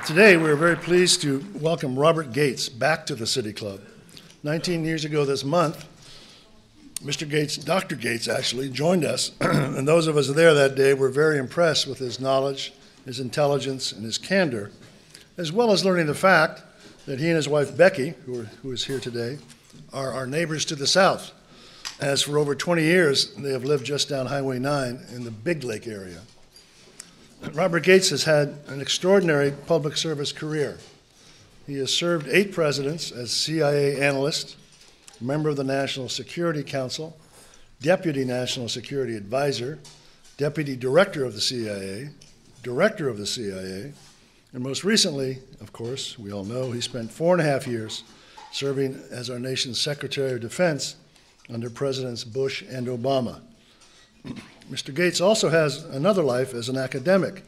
Today, we're very pleased to welcome Robert Gates back to the City Club. 19 years ago this month, Mr. Gates, Dr. Gates actually, joined us, and those of us there that day were very impressed with his knowledge, his intelligence, and his candor, as well as learning the fact that he and his wife, Becky, who is here today, are our neighbors to the south, as for over 20 years, they have lived just down Highway 9 in the Big Lake area. Robert Gates has had an extraordinary public service career. He has served 8 presidents as CIA analyst, member of the National Security Council, deputy National Security Advisor, deputy director of the CIA, director of the CIA, and most recently, of course, we all know, he spent 4.5 years serving as our nation's Secretary of Defense under Presidents Bush and Obama. Mr. Gates also has another life as an academic.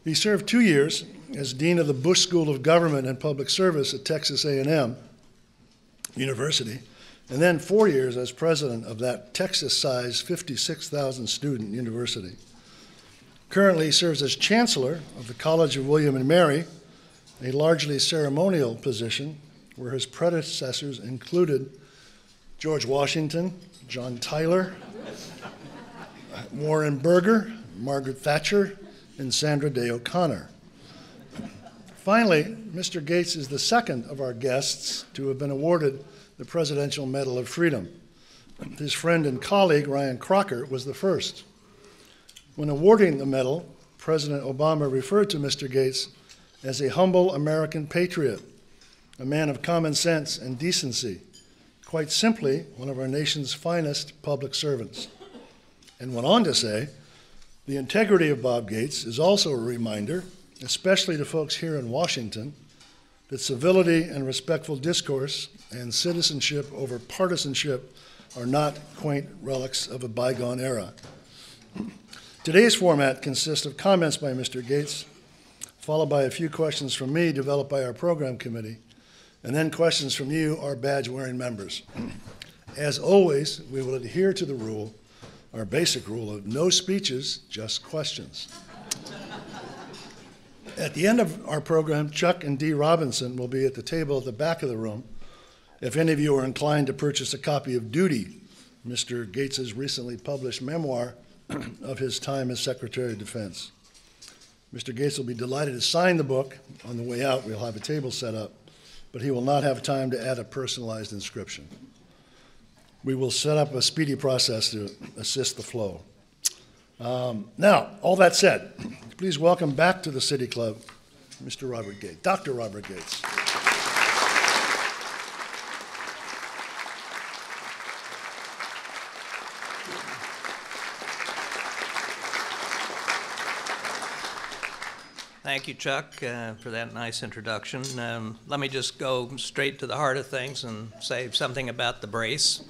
He served 2 years as Dean of the Bush School of Government and Public Service at Texas A&M University, and then 4 years as president of that Texas-sized 56,000 student university. Currently, he serves as chancellor of the College of William and Mary, a largely ceremonial position where his predecessors included George Washington, John Tyler, Warren Burger, Margaret Thatcher, and Sandra Day O'Connor. Finally, Mr. Gates is the second of our guests to have been awarded the Presidential Medal of Freedom. His friend and colleague, Ryan Crocker, was the first. When awarding the medal, President Obama referred to Mr. Gates as a humble American patriot, a man of common sense and decency, quite simply, one of our nation's finest public servants. And went on to say, the integrity of Bob Gates is also a reminder, especially to folks here in Washington, that civility and respectful discourse and citizenship over partisanship are not quaint relics of a bygone era. Today's format consists of comments by Mr. Gates, followed by a few questions from me developed by our program committee, and then questions from you, our badge-wearing members. As always, we will adhere to the rule, our basic rule of no speeches, just questions. At the end of our program, Chuck and Dee Robinson will be at the table at the back of the room. If any of you are inclined to purchase a copy of Duty, Mr. Gates's recently published memoir of his time as Secretary of Defense. Mr. Gates will be delighted to sign the book. On the way out, we'll have a table set up, but he will not have time to add a personalized inscription. We will set up a speedy process to assist the flow. Now, all that said, please welcome back to the City Club, Mr. Robert Gates, Dr. Robert Gates. Thank you, Chuck, for that nice introduction. Let me just go straight to the heart of things and say something about the brace.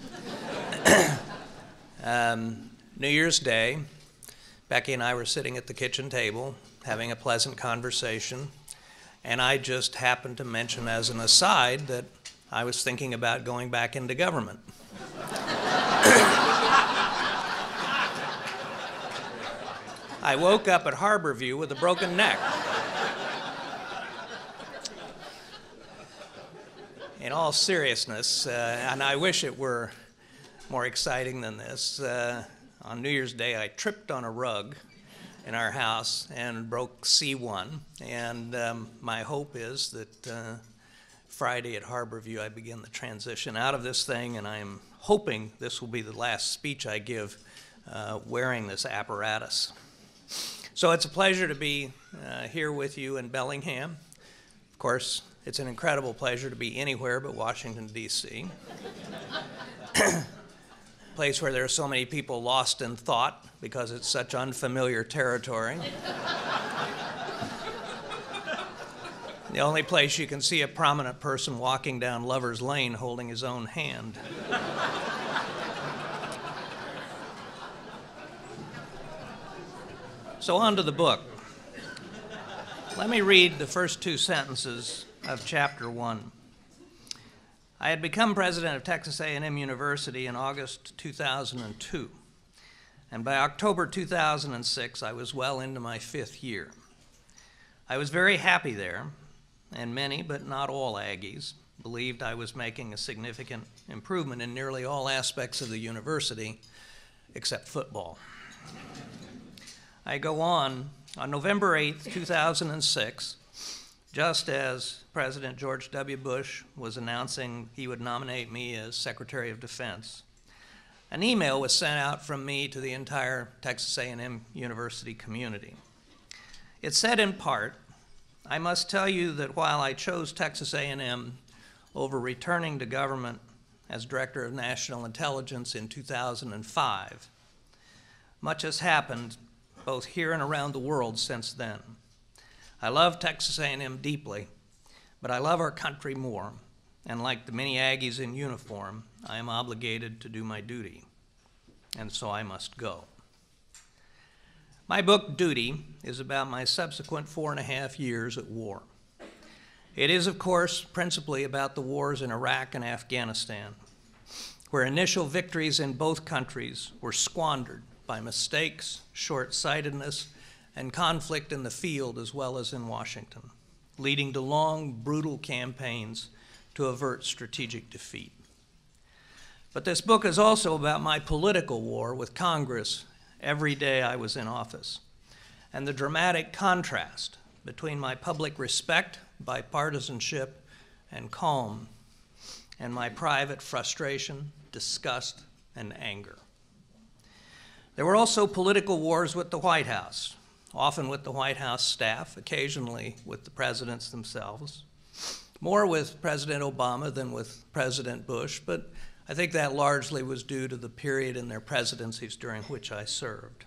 New Year's Day, Becky and I were sitting at the kitchen table having a pleasant conversation, and I just happened to mention as an aside that I was thinking about going back into government. I woke up at Harborview with a broken neck. In all seriousness, and I wish it were more exciting than this, on New Year's Day I tripped on a rug in our house and broke C1, and my hope is that Friday at Harborview I begin the transition out of this thing, and I'm hoping this will be the last speech I give wearing this apparatus. So it's a pleasure to be here with you in Bellingham. Of course, it's an incredible pleasure to be anywhere but Washington, D.C. Place where there are so many people lost in thought because it's such unfamiliar territory. The only place you can see a prominent person walking down Lover's Lane holding his own hand. So on to the book. Let me read the first 2 sentences of chapter 1. I had become president of Texas A&M University in August 2002, and by October 2006, I was well into my 5th year. I was very happy there, and many, but not all Aggies, believed I was making a significant improvement in nearly all aspects of the university, except football. I go on November 8th, 2006, just as President George W. Bush was announcing he would nominate me as Secretary of Defense, an email was sent out from me to the entire Texas A&M University community. It said in part, "I must tell you that while I chose Texas A&M over returning to government as Director of National Intelligence in 2005, much has happened both here and around the world since then. I love Texas A&M deeply, but I love our country more, and like the many Aggies in uniform, I am obligated to do my duty, and so I must go." My book, Duty, is about my subsequent 4.5 years at war. It is, of course, principally about the wars in Iraq and Afghanistan, where initial victories in both countries were squandered by mistakes, short-sightedness, and conflict in the field as well as in Washington, leading to long, brutal campaigns to avert strategic defeat. But this book is also about my political war with Congress every day I was in office, and the dramatic contrast between my public respect, bipartisanship, and calm, and my private frustration, disgust, and anger. There were also political wars with the White House, often with the White House staff, occasionally with the presidents themselves, more with President Obama than with President Bush, but I think that largely was due to the period in their presidencies during which I served.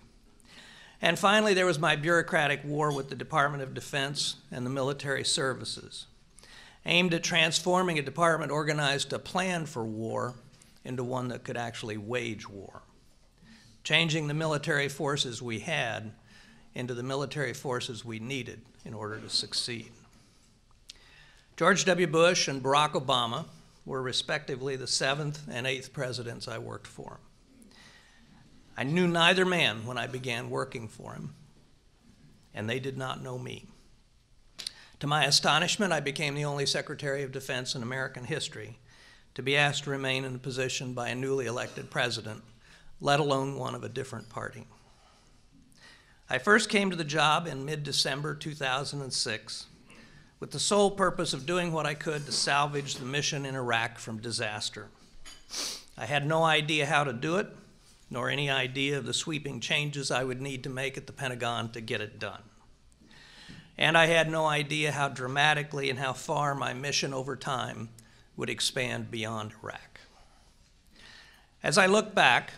And finally, there was my bureaucratic war with the Department of Defense and the military services, aimed at transforming a department organized to plan for war into one that could actually wage war, changing the military forces we had into the military forces we needed in order to succeed. George W. Bush and Barack Obama were respectively the 7th and 8th presidents I worked for. I knew neither man when I began working for him, and they did not know me. To my astonishment, I became the only Secretary of Defense in American history to be asked to remain in a position by a newly elected president, let alone one of a different party. I first came to the job in mid-December 2006 with the sole purpose of doing what I could to salvage the mission in Iraq from disaster. I had no idea how to do it, nor any idea of the sweeping changes I would need to make at the Pentagon to get it done. And I had no idea how dramatically and how far my mission over time would expand beyond Iraq. As I look back,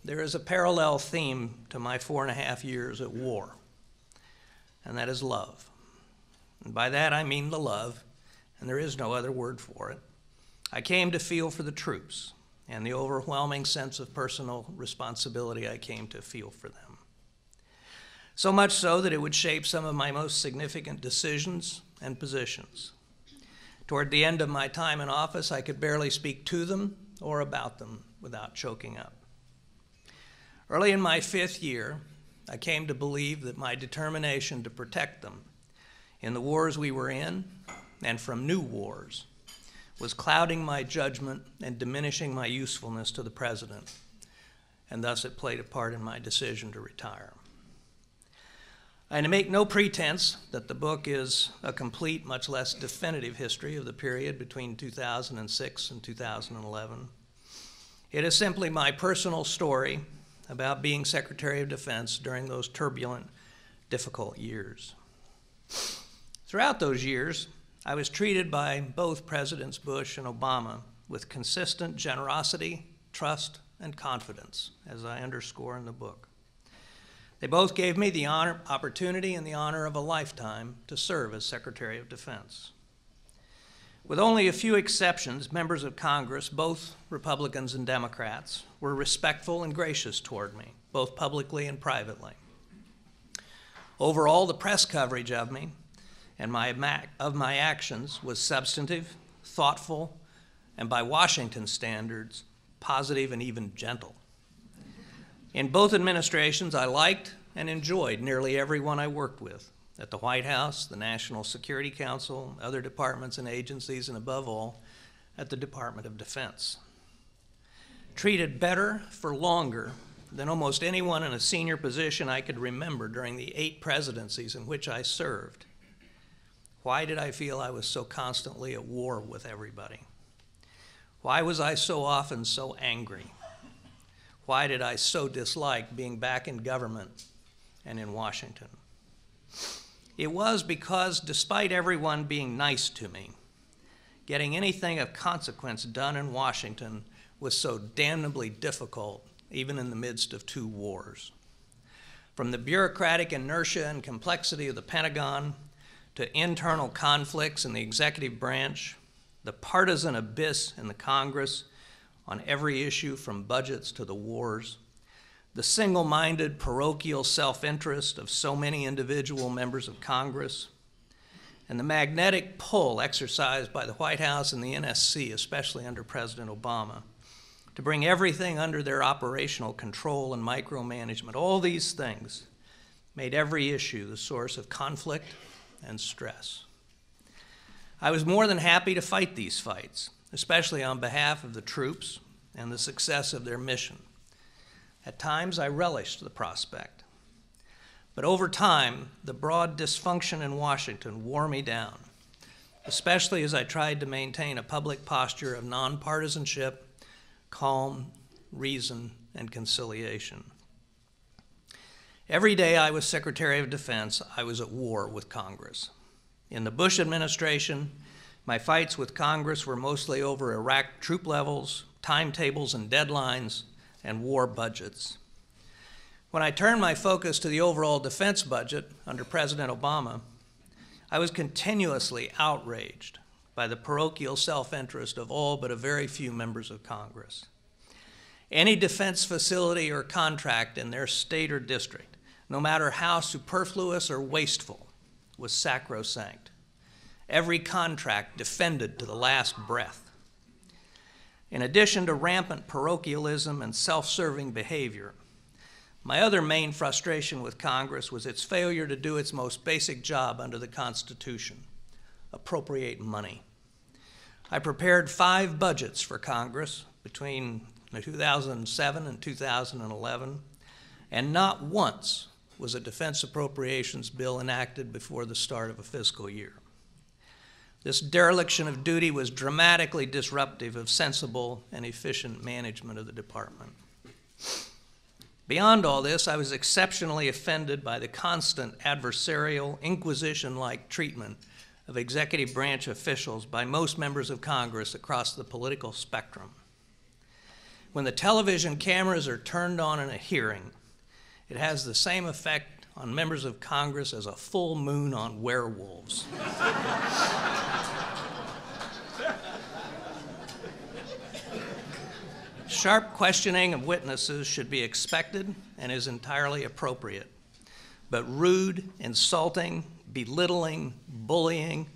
there is a parallel theme to my 4.5 years at war, and that is love. And by that I mean the love, and there is no other word for it. I came to feel for the troops and the overwhelming sense of personal responsibility I came to feel for them. So much so that it would shape some of my most significant decisions and positions. Toward the end of my time in office, I could barely speak to them or about them without choking up. Early in my 5th year, I came to believe that my determination to protect them in the wars we were in and from new wars was clouding my judgment and diminishing my usefulness to the president, and thus it played a part in my decision to retire. I make no pretense that the book is a complete, much less definitive history of the period between 2006 and 2011. It is simply my personal story about being Secretary of Defense during those turbulent, difficult years. Throughout those years, I was treated by both Presidents Bush and Obama with consistent generosity, trust, and confidence, as I underscore in the book. They both gave me the opportunity and the honor of a lifetime to serve as Secretary of Defense. With only a few exceptions, members of Congress, both Republicans and Democrats, were respectful and gracious toward me, both publicly and privately. Overall, the press coverage of me and of my actions was substantive, thoughtful, and by Washington standards, positive and even gentle. In both administrations, I liked and enjoyed nearly everyone I worked with, at the White House, the National Security Council, other departments and agencies, and above all, at the Department of Defense. Treated better for longer than almost anyone in a senior position I could remember during the 8 presidencies in which I served. Why did I feel I was so constantly at war with everybody? Why was I so often so angry? Why did I so dislike being back in government and in Washington? It was because, despite everyone being nice to me, getting anything of consequence done in Washington was so damnably difficult, even in the midst of 2 wars. From the bureaucratic inertia and complexity of the Pentagon to internal conflicts in the executive branch, the partisan abyss in the Congress on every issue from budgets to the wars, the single-minded parochial self-interest of so many individual members of Congress, and the magnetic pull exercised by the White House and the NSC, especially under President Obama, to bring everything under their operational control and micromanagement. All these things made every issue the source of conflict and stress. I was more than happy to fight these fights, especially on behalf of the troops and the success of their mission. At times, I relished the prospect. But over time, the broad dysfunction in Washington wore me down, especially as I tried to maintain a public posture of nonpartisanship, calm, reason, and conciliation. Every day I was Secretary of Defense, I was at war with Congress. In the Bush administration, my fights with Congress were mostly over Iraq troop levels, timetables and deadlines, and war budgets. When I turned my focus to the overall defense budget under President Obama, I was continuously outraged by the parochial self-interest of all but a very few members of Congress. Any defense facility or contract in their state or district, no matter how superfluous or wasteful, was sacrosanct. Every contract defended to the last breath. In addition to rampant parochialism and self-serving behavior, my other main frustration with Congress was its failure to do its most basic job under the Constitution: appropriate money. I prepared 5 budgets for Congress between 2007 and 2011, and not once was a defense appropriations bill enacted before the start of a fiscal year. This dereliction of duty was dramatically disruptive of sensible and efficient management of the department. Beyond all this, I was exceptionally offended by the constant adversarial, inquisition-like treatment of executive branch officials by most members of Congress across the political spectrum. When the television cameras are turned on in a hearing, it has the same effect on members of Congress as a full moon on werewolves. Sharp questioning of witnesses should be expected and is entirely appropriate. But rude, insulting, belittling, bullying,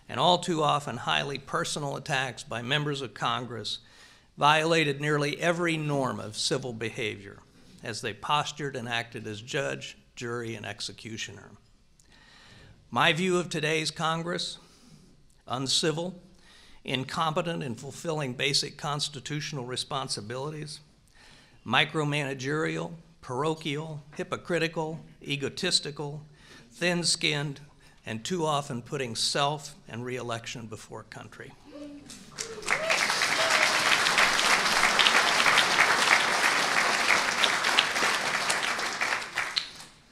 and all too often highly personal attacks by members of Congress violated nearly every norm of civil behavior as they postured and acted as judge, jury, and executioner. My view of today's Congress: uncivil, incompetent in fulfilling basic constitutional responsibilities, micromanagerial, parochial, hypocritical, egotistical, thin-skinned, and too often putting self and re-election before country.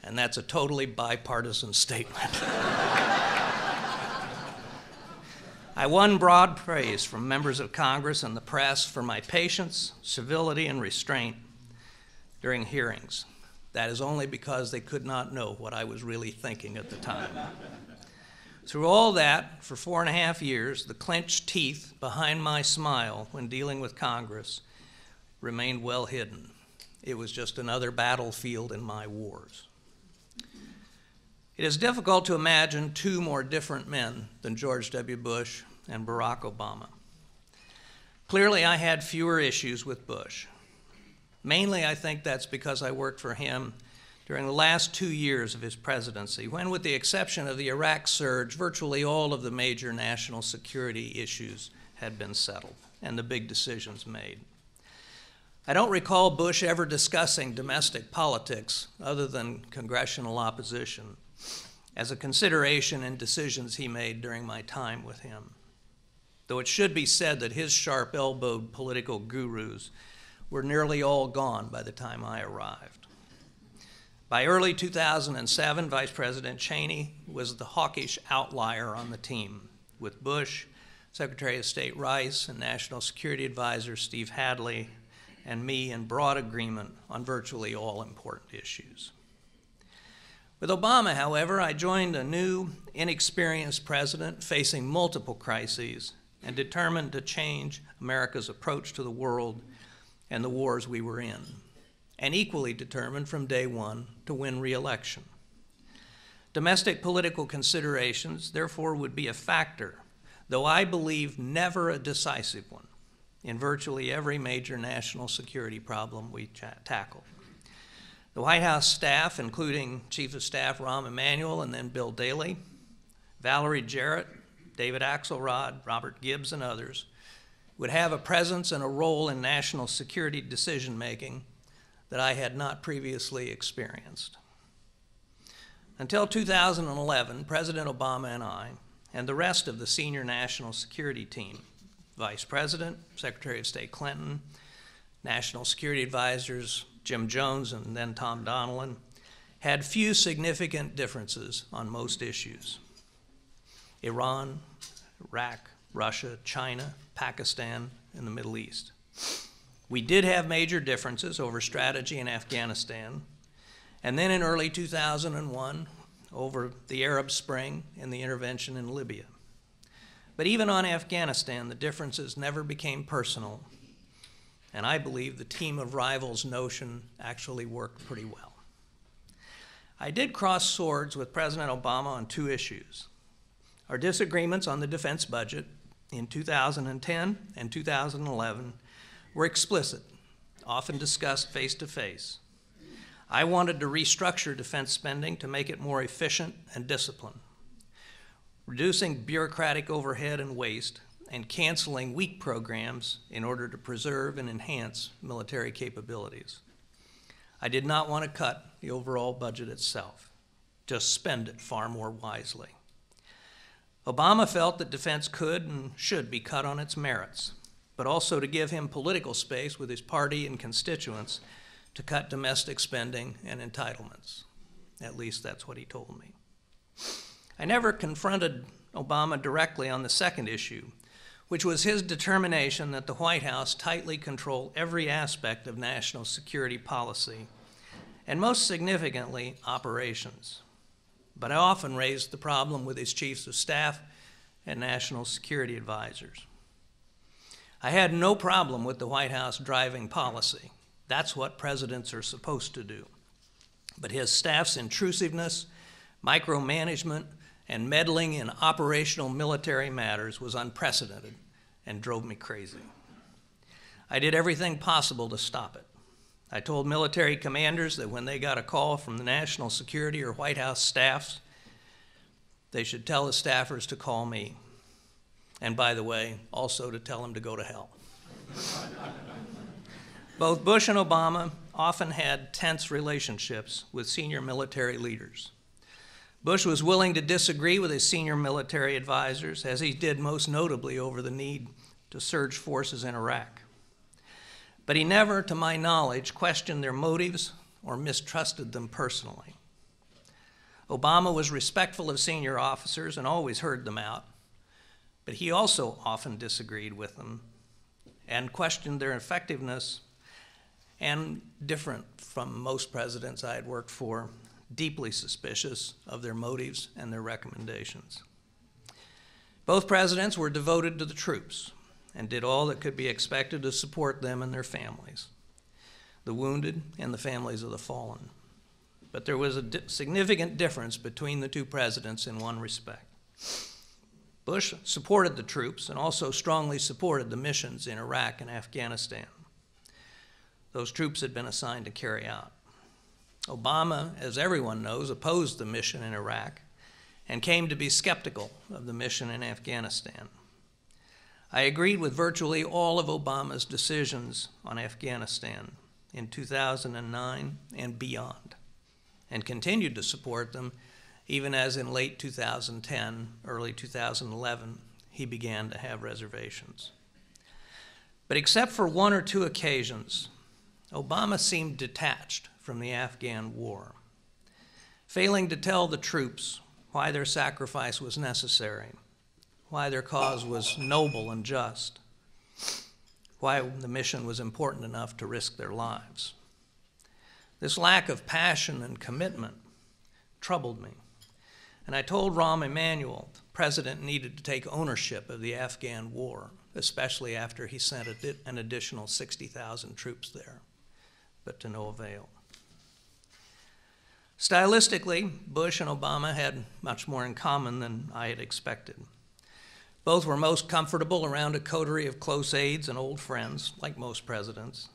And that's a totally bipartisan statement. I won broad praise from members of Congress and the press for my patience, civility, and restraint during hearings. That is only because they could not know what I was really thinking at the time. Through all that, for 4.5 years, the clenched teeth behind my smile when dealing with Congress remained well hidden. It was just another battlefield in my wars. It is difficult to imagine 2 more different men than George W. Bush and Barack Obama. Clearly, I had fewer issues with Bush. Mainly, I think that's because I worked for him during the last 2 years of his presidency, when, with the exception of the Iraq surge, virtually all of the major national security issues had been settled and the big decisions made. I don't recall Bush ever discussing domestic politics other than congressional opposition as a consideration in decisions he made during my time with him, though it should be said that his sharp-elbowed political gurus were nearly all gone by the time I arrived. By early 2007, Vice President Cheney was the hawkish outlier on the team, with Bush, Secretary of State Rice, and National Security Advisor Steve Hadley, and me in broad agreement on virtually all important issues. With Obama, however, I joined a new, inexperienced president facing multiple crises and determined to change America's approach to the world and the wars we were in, and equally determined from day one to win re-election. Domestic political considerations, therefore, would be a factor, though I believe never a decisive one, in virtually every major national security problem we tackle. The White House staff, including Chief of Staff Rahm Emanuel and then Bill Daley, Valerie Jarrett, David Axelrod, Robert Gibbs, and others, would have a presence and a role in national security decision-making that I had not previously experienced. Until 2011, President Obama and I, and the rest of the senior national security team, Vice President, Secretary of State Clinton, National Security Advisors Jim Jones and then Tom Donilon, had few significant differences on most issues. Iran, Iraq, Russia, China, Pakistan, and the Middle East. We did have major differences over strategy in Afghanistan, and then in early 2001, over the Arab Spring and the intervention in Libya. But even on Afghanistan, the differences never became personal, and I believe the team of rivals notion actually worked pretty well. I did cross swords with President Obama on 2 issues. Our disagreements on the defense budget in 2010 and 2011 were explicit, often discussed face-to-face. I wanted to restructure defense spending to make it more efficient and disciplined, reducing bureaucratic overhead and waste, and canceling weak programs in order to preserve and enhance military capabilities. I did not want to cut the overall budget itself, just spend it far more wisely. Obama felt that defense could and should be cut on its merits, but also to give him political space with his party and constituents to cut domestic spending and entitlements. At least that's what he told me. I never confronted Obama directly on the second issue, which was his determination that the White House tightly control every aspect of national security policy, and most significantly, operations. But I often raised the problem with his chiefs of staff and national security advisors. I had no problem with the White House driving policy. That's what presidents are supposed to do. But his staff's intrusiveness, micromanagement, and meddling in operational military matters was unprecedented and drove me crazy. I did everything possible to stop it. I told military commanders that when they got a call from the national security or White House staffs, they should tell the staffers to call me. And by the way, also to tell them to go to hell. Both Bush and Obama often had tense relationships with senior military leaders. Bush was willing to disagree with his senior military advisors, as he did most notably over the need to surge forces in Iraq. But he never, to my knowledge, questioned their motives or mistrusted them personally. Obama was respectful of senior officers and always heard them out, but he also often disagreed with them and questioned their effectiveness, and different from most presidents I had worked for, deeply suspicious of their motives and their recommendations. Both presidents were devoted to the troops and did all that could be expected to support them and their families, the wounded and the families of the fallen. But there was a significant difference between the 2 presidents in one respect. Bush supported the troops and also strongly supported the missions in Iraq and Afghanistan those troops had been assigned to carry out. Obama, as everyone knows, opposed the mission in Iraq and came to be skeptical of the mission in Afghanistan. I agreed with virtually all of Obama's decisions on Afghanistan in 2009 and beyond, and continued to support them even as in late 2010, early 2011, he began to have reservations. But except for one or two occasions, Obama seemed detached from the Afghan war, failing to tell the troops why their sacrifice was necessary, why their cause was noble and just, why the mission was important enough to risk their lives. This lack of passion and commitment troubled me, and I told Rahm Emanuel the president needed to take ownership of the Afghan war, especially after he sent an additional 60,000 troops there, but to no avail. Stylistically, Bush and Obama had much more in common than I had expected. Both were most comfortable around a coterie of close aides and old friends, like most presidents,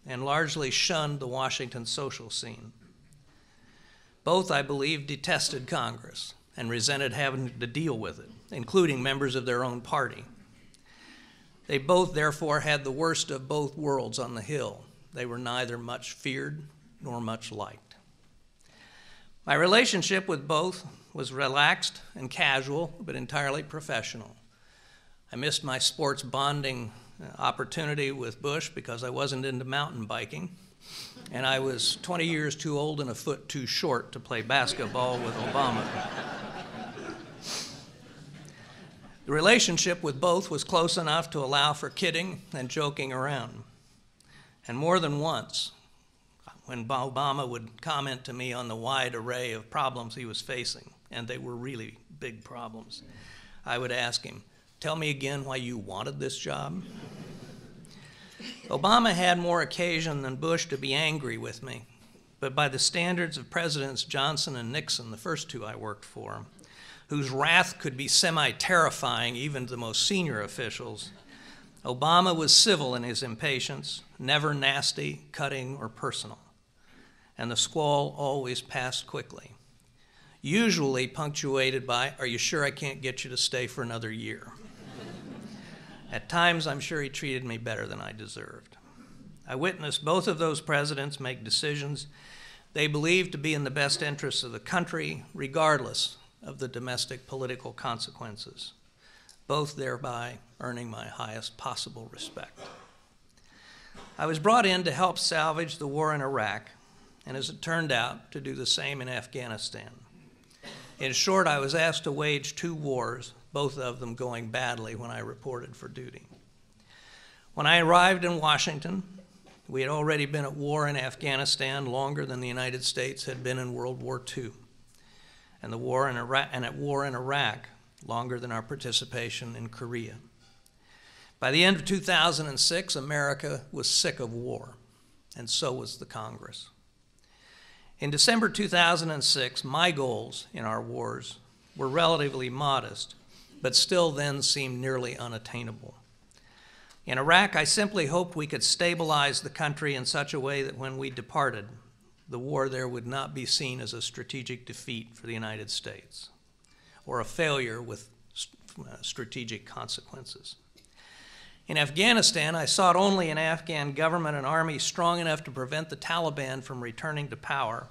and largely shunned the Washington social scene. Both, I believe, detested Congress and resented having to deal with it, including members of their own party. They both, therefore, had the worst of both worlds on the Hill. They were neither much feared nor much liked. My relationship with both was relaxed and casual, but entirely professional. I missed my sports bonding opportunity with Bush because I wasn't into mountain biking, and I was 20 years too old and a foot too short to play basketball with Obama. The relationship with both was close enough to allow for kidding and joking around. And more than once, when Obama would comment to me on the wide array of problems he was facing, and they were really big problems, I would ask him, "Tell me again why you wanted this job." Obama had more occasion than Bush to be angry with me, but by the standards of Presidents Johnson and Nixon, the first two I worked for, whose wrath could be semi-terrifying even to the most senior officials, Obama was civil in his impatience, never nasty, cutting, or personal, and the squall always passed quickly, usually punctuated by, "Are you sure I can't get you to stay for another year?" At times, I'm sure he treated me better than I deserved. I witnessed both of those presidents make decisions they believed to be in the best interests of the country, regardless of the domestic political consequences, both thereby earning my highest possible respect. I was brought in to help salvage the war in Iraq, and as it turned out, to do the same in Afghanistan. In short, I was asked to wage two wars, both of them going badly when I reported for duty. When I arrived in Washington, we had already been at war in Afghanistan longer than the United States had been in World War II, and at war in Iraq longer than our participation in Korea. By the end of 2006, America was sick of war, and so was the Congress. In December 2006, my goals in our wars were relatively modest, but still then seemed nearly unattainable. In Iraq, I simply hoped we could stabilize the country in such a way that when we departed, the war there would not be seen as a strategic defeat for the United States or a failure with strategic consequences. In Afghanistan, I sought only an Afghan government and army strong enough to prevent the Taliban from returning to power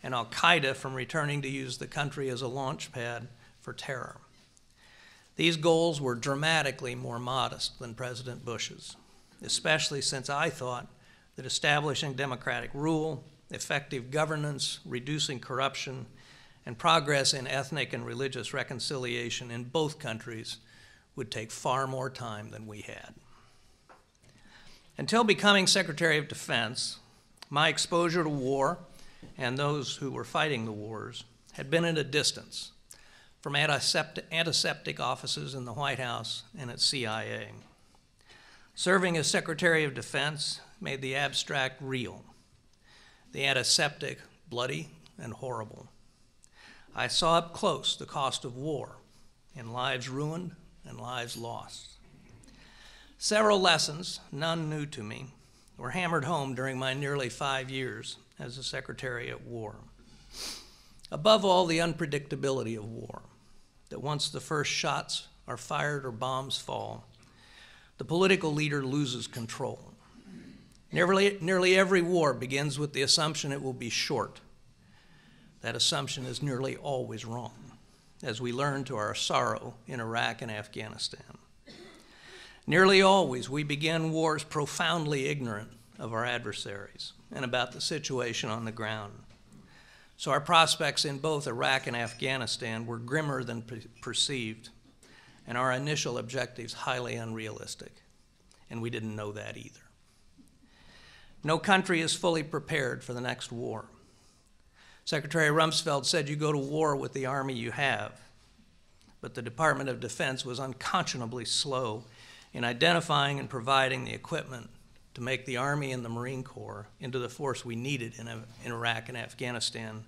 and al-Qaeda from returning to use the country as a launch pad for terror. These goals were dramatically more modest than President Bush's, especially since I thought that establishing democratic rule, effective governance, reducing corruption, and progress in ethnic and religious reconciliation in both countries would take far more time than we had. Until becoming Secretary of Defense, my exposure to war and those who were fighting the wars had been at a distance from antiseptic offices in the White House and at CIA. Serving as Secretary of Defense made the abstract real, the antiseptic bloody and horrible. I saw up close the cost of war in lives ruined and lives lost. Several lessons, none new to me, were hammered home during my nearly 5 years as the Secretary at War. Above all, the unpredictability of war, that once the first shots are fired or bombs fall, the political leader loses control. Nearly every war begins with the assumption it will be short. That assumption is nearly always wrong, as we learn to our sorrow in Iraq and Afghanistan. Nearly always, we begin wars profoundly ignorant of our adversaries and about the situation on the ground. So our prospects in both Iraq and Afghanistan were grimmer than perceived, and our initial objectives highly unrealistic, and we didn't know that either. No country is fully prepared for the next war. Secretary Rumsfeld said you go to war with the army you have, but the Department of Defense was unconscionably slow in identifying and providing the equipment to make the Army and the Marine Corps into the force we needed in Iraq and Afghanistan.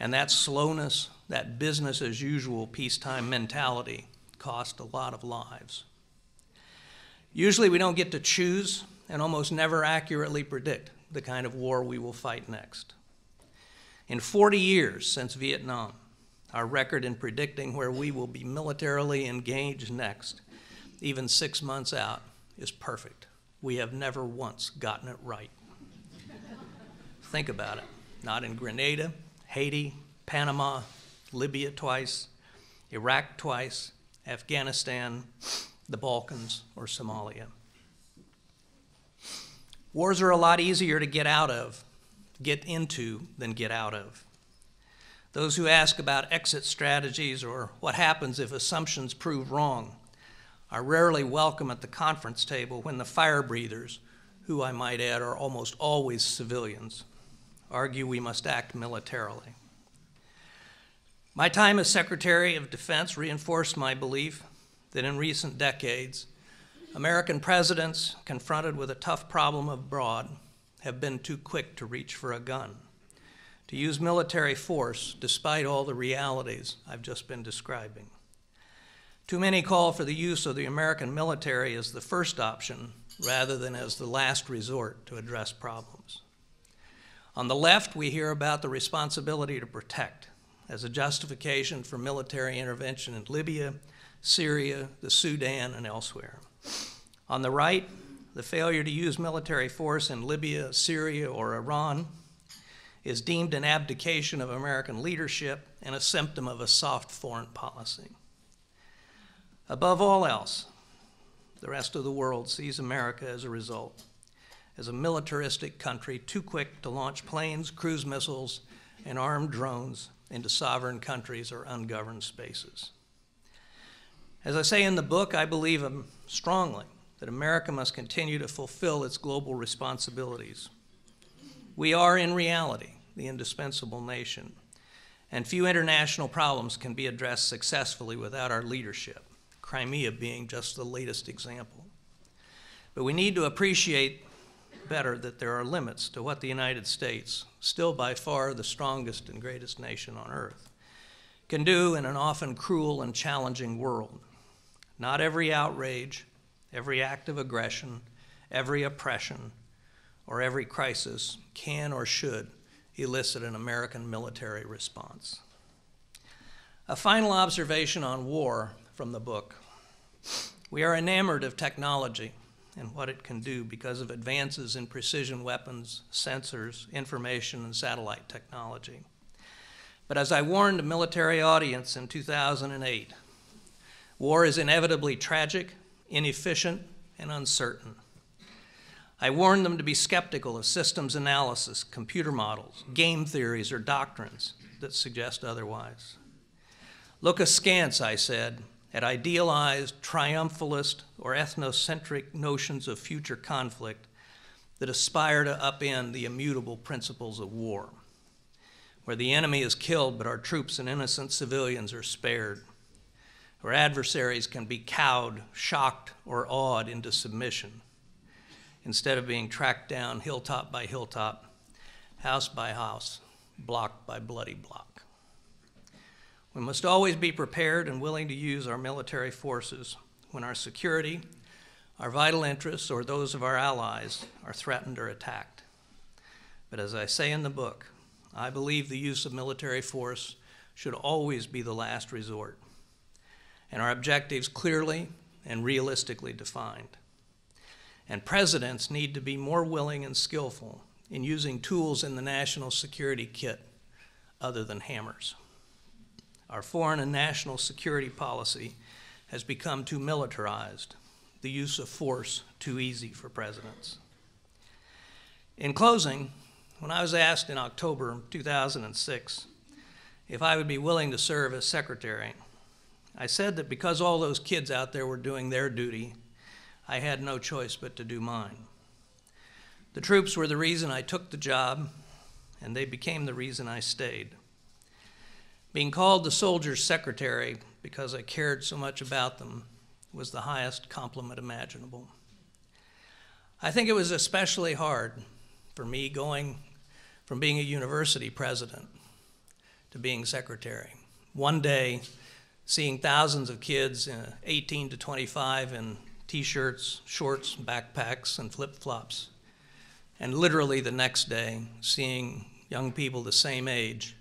And that slowness, that business as usual peacetime mentality cost a lot of lives. Usually we don't get to choose and almost never accurately predict the kind of war we will fight next. In 40 years since Vietnam, our record in predicting where we will be militarily engaged next, even 6 months out, is perfect. We have never once gotten it right. Think about it. Not in Grenada, Haiti, Panama, Libya twice, Iraq twice, Afghanistan, the Balkans, or Somalia. Wars are a lot easier to get into than get out of. Those who ask about exit strategies or what happens if assumptions prove wrong are rarely welcome at the conference table when the fire breathers, who I might add are almost always civilians, argue we must act militarily. My time as Secretary of Defense reinforced my belief that in recent decades, American presidents confronted with a tough problem abroad have been too quick to reach for a gun, to use military force despite all the realities I've just been describing. Too many call for the use of the American military as the first option rather than as the last resort to address problems. On the left, we hear about the responsibility to protect as a justification for military intervention in Libya, Syria, the Sudan, and elsewhere. On the right, the failure to use military force in Libya, Syria, or Iran is deemed an abdication of American leadership and a symptom of a soft foreign policy. Above all else, the rest of the world sees America as a result, as a militaristic country too quick to launch planes, cruise missiles, and armed drones into sovereign countries or ungoverned spaces. As I say in the book, I believe strongly that America must continue to fulfill its global responsibilities. We are, in reality, the indispensable nation, and few international problems can be addressed successfully without our leadership, Crimea being just the latest example. But we need to appreciate better that there are limits to what the United States, still by far the strongest and greatest nation on earth, can do in an often cruel and challenging world. Not every outrage, every act of aggression, every oppression, or every crisis can or should elicit an American military response. A final observation on war from the book. We are enamored of technology and what it can do because of advances in precision weapons, sensors, information, and satellite technology. But as I warned a military audience in 2008, war is inevitably tragic, inefficient, and uncertain. I warned them to be skeptical of systems analysis, computer models, game theories, or doctrines that suggest otherwise. Look askance, I said, at idealized, triumphalist, or ethnocentric notions of future conflict that aspire to upend the immutable principles of war, where the enemy is killed but our troops and innocent civilians are spared, where adversaries can be cowed, shocked, or awed into submission, instead of being tracked down hilltop by hilltop, house by house, block by bloody block. We must always be prepared and willing to use our military forces when our security, our vital interests, or those of our allies are threatened or attacked. But as I say in the book, I believe the use of military force should always be the last resort, and our objectives clearly and realistically defined. And presidents need to be more willing and skillful in using tools in the national security kit other than hammers. Our foreign and national security policy has become too militarized, the use of force too easy for presidents. In closing, when I was asked in October 2006 if I would be willing to serve as secretary, I said that because all those kids out there were doing their duty, I had no choice but to do mine. The troops were the reason I took the job, and they became the reason I stayed. Being called the soldier's secretary because I cared so much about them was the highest compliment imaginable. I think it was especially hard for me going from being a university president to being secretary. One day, seeing thousands of kids, 18 to 25, in t-shirts, shorts, backpacks, and flip-flops. And literally the next day, seeing young people the same age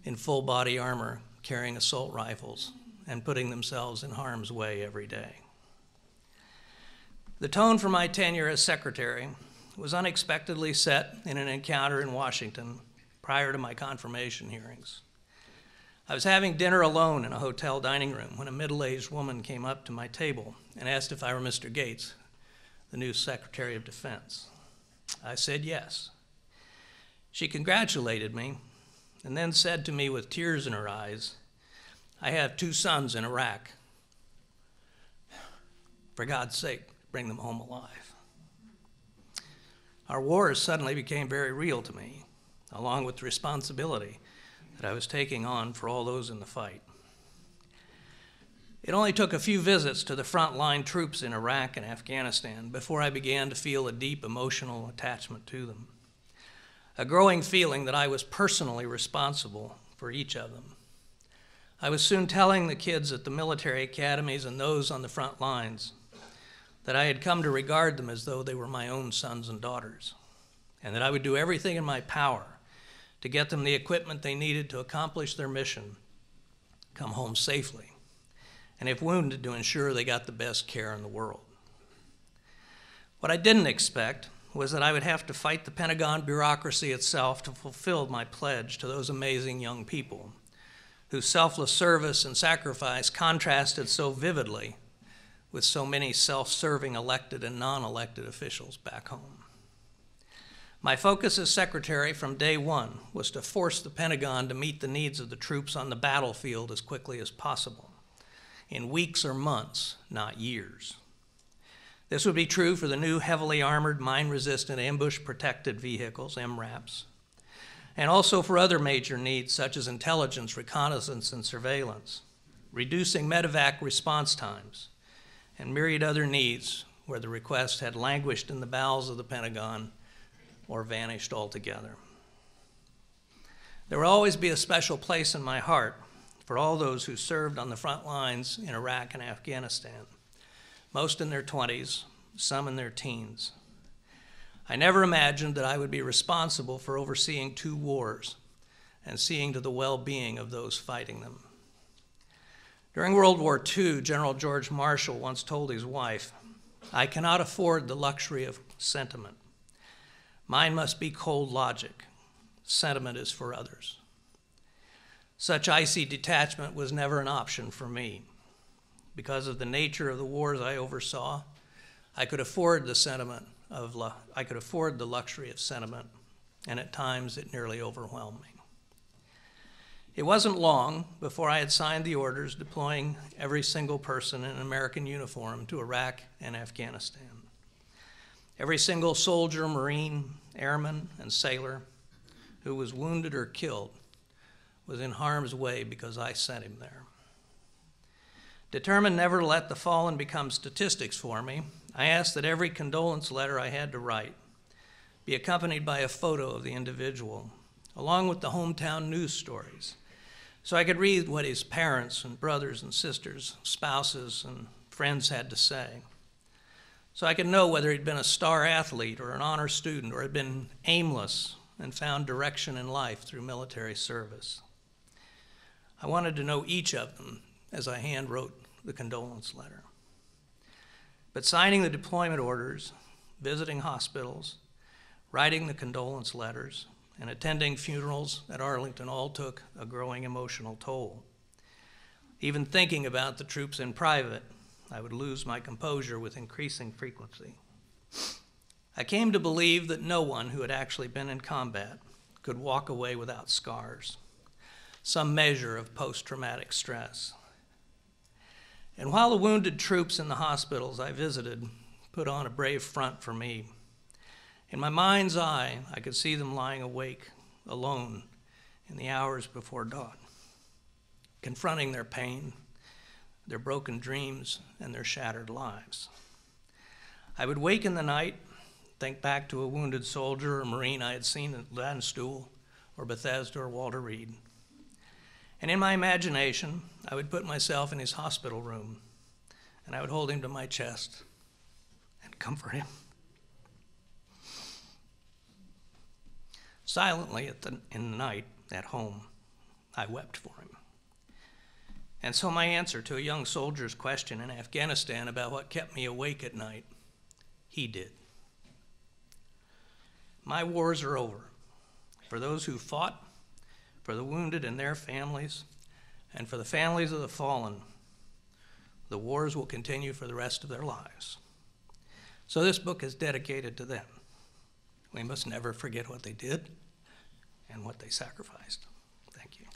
in full body armor, carrying assault rifles, and putting themselves in harm's way every day. The tone for my tenure as secretary was unexpectedly set in an encounter in Washington prior to my confirmation hearings. I was having dinner alone in a hotel dining room when a middle-aged woman came up to my table and asked if I were Mr. Gates, the new Secretary of Defense. I said yes. She congratulated me and then said to me with tears in her eyes, "I have 2 sons in Iraq. For God's sake, bring them home alive." Our wars suddenly became very real to me, along with the responsibility that I was taking on for all those in the fight. It only took a few visits to the frontline troops in Iraq and Afghanistan before I began to feel a deep emotional attachment to them, a growing feeling that I was personally responsible for each of them. I was soon telling the kids at the military academies and those on the front lines that I had come to regard them as though they were my own sons and daughters, and that I would do everything in my power to get them the equipment they needed to accomplish their mission, come home safely, and if wounded, to ensure they got the best care in the world. What I didn't expect was that I would have to fight the Pentagon bureaucracy itself to fulfill my pledge to those amazing young people whose selfless service and sacrifice contrasted so vividly with so many self-serving elected and non-elected officials back home. My focus as secretary from day one was to force the Pentagon to meet the needs of the troops on the battlefield as quickly as possible, in weeks or months, not years. This would be true for the new heavily armored, mine-resistant, ambush-protected vehicles, MRAPs, and also for other major needs such as intelligence, reconnaissance, and surveillance, reducing medevac response times, and myriad other needs where the request had languished in the bowels of the Pentagon or vanished altogether. There will always be a special place in my heart for all those who served on the front lines in Iraq and Afghanistan, most in their 20s, some in their teens. I never imagined that I would be responsible for overseeing 2 wars and seeing to the well-being of those fighting them. During World War II, General George Marshall once told his wife, "I cannot afford the luxury of sentiment. Mine must be cold logic. Sentiment is for others." Such icy detachment was never an option for me. Because of the nature of the wars I oversaw, I could afford the luxury of sentiment, and at times it nearly overwhelmed me. It wasn't long before I had signed the orders deploying every single person in an American uniform to Iraq and Afghanistan. Every single soldier, Marine, airman, and sailor who was wounded or killed was in harm's way because I sent him there. Determined never to let the fallen become statistics for me, I asked that every condolence letter I had to write be accompanied by a photo of the individual, along with the hometown news stories, so I could read what his parents and brothers and sisters, spouses and friends had to say, so I could know whether he'd been a star athlete or an honor student or had been aimless and found direction in life through military service. I wanted to know each of them as I hand wrote the condolence letter. But signing the deployment orders, visiting hospitals, writing the condolence letters, and attending funerals at Arlington all took a growing emotional toll. Even thinking about the troops in private, I would lose my composure with increasing frequency. I came to believe that no one who had actually been in combat could walk away without scars, some measure of post-traumatic stress. And while the wounded troops in the hospitals I visited put on a brave front for me, in my mind's eye, I could see them lying awake, alone, in the hours before dawn, confronting their pain, their broken dreams, and their shattered lives. I would wake in the night, think back to a wounded soldier or Marine I had seen at Landstuhl or Bethesda or Walter Reed. And in my imagination, I would put myself in his hospital room, and I would hold him to my chest and comfort him. Silently in the night at home, I wept for him. And so my answer to a young soldier's question in Afghanistan about what kept me awake at night, he did. My wars are over. For those who fought, for the wounded and their families, and for the families of the fallen, the wars will continue for the rest of their lives. So this book is dedicated to them. We must never forget what they did and what they sacrificed. Thank you.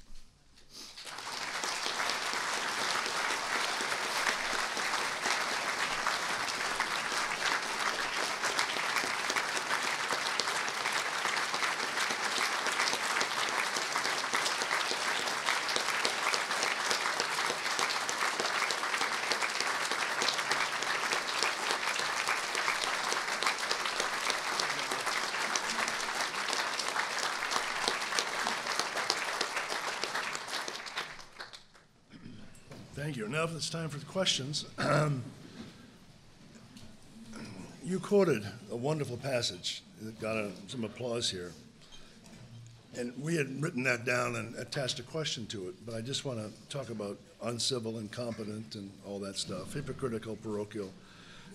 Thank you. Now it's time for the questions. You quoted a wonderful passage that got some applause here. And we had written that down and attached a question to it, but I just want to talk about uncivil, incompetent, and all that stuff, hypocritical, parochial.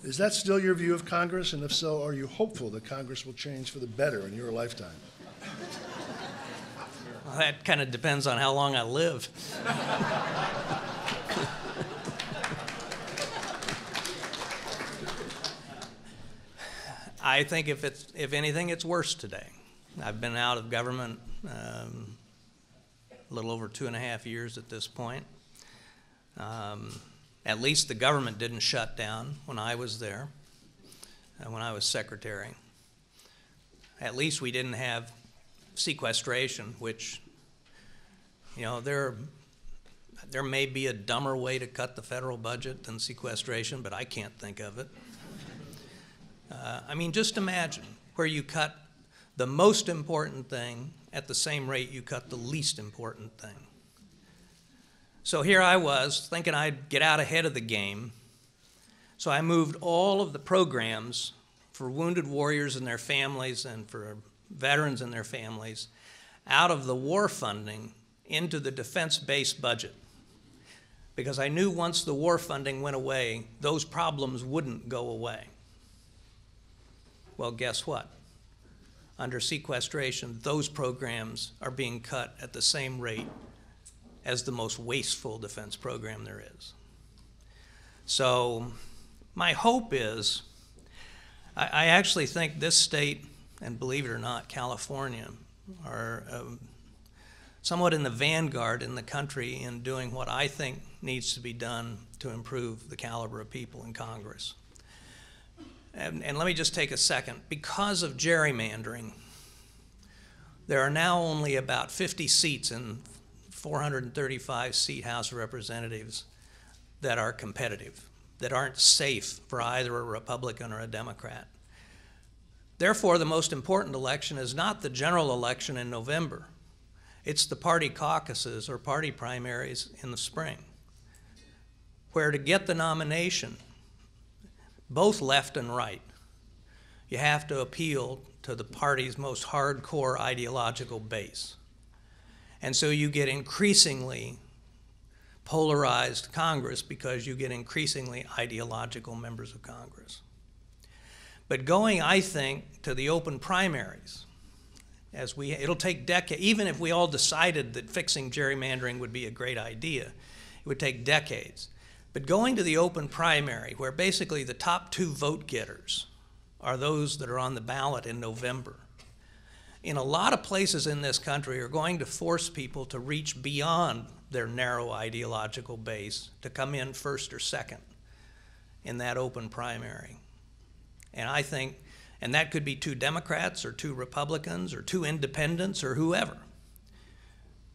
Is that still your view of Congress? And if so, are you hopeful that Congress will change for the better in your lifetime? Well, that kind of depends on how long I live. I think if anything, it's worse today. I've been out of government a little over 2.5 years at this point. At least the government didn't shut down when I was there, when I was secretary. At least we didn't have sequestration, which, you know, there may be a dumber way to cut the federal budget than sequestration, but I can't think of it. I mean, just imagine where you cut the most important thing at the same rate you cut the least important thing. So here I was thinking I'd get out ahead of the game. So I moved all of the programs for wounded warriors and their families and for veterans and their families out of the war funding into the defense-based budget. Because I knew once the war funding went away, those problems wouldn't go away. Well, guess what? Under sequestration, those programs are being cut at the same rate as the most wasteful defense program there is. So my hope is, I actually think this state, and believe it or not, California, are somewhat in the vanguard in the country in doing what I think needs to be done to improve the caliber of people in Congress. And let me just take a second. Because of gerrymandering, there are now only about 50 seats in 435-seat House of Representatives that are competitive, that aren't safe for either a Republican or a Democrat. Therefore, the most important election is not the general election in November. It's the party caucuses or party primaries in the spring, where to get the nomination, both left and right, you have to appeal to the party's most hardcore ideological base. And so you get increasingly polarized Congress because you get increasingly ideological members of Congress. But going, I think, to the open primaries, it'll take decades, even if we all decided that fixing gerrymandering would be a great idea, it would take decades. But going to the open primary, where basically the top 2 vote getters are those that are on the ballot in November, in a lot of places in this country are going to force people to reach beyond their narrow ideological base to come in first or second in that open primary. And I think, and that could be 2 Democrats or 2 Republicans or 2 independents or whoever.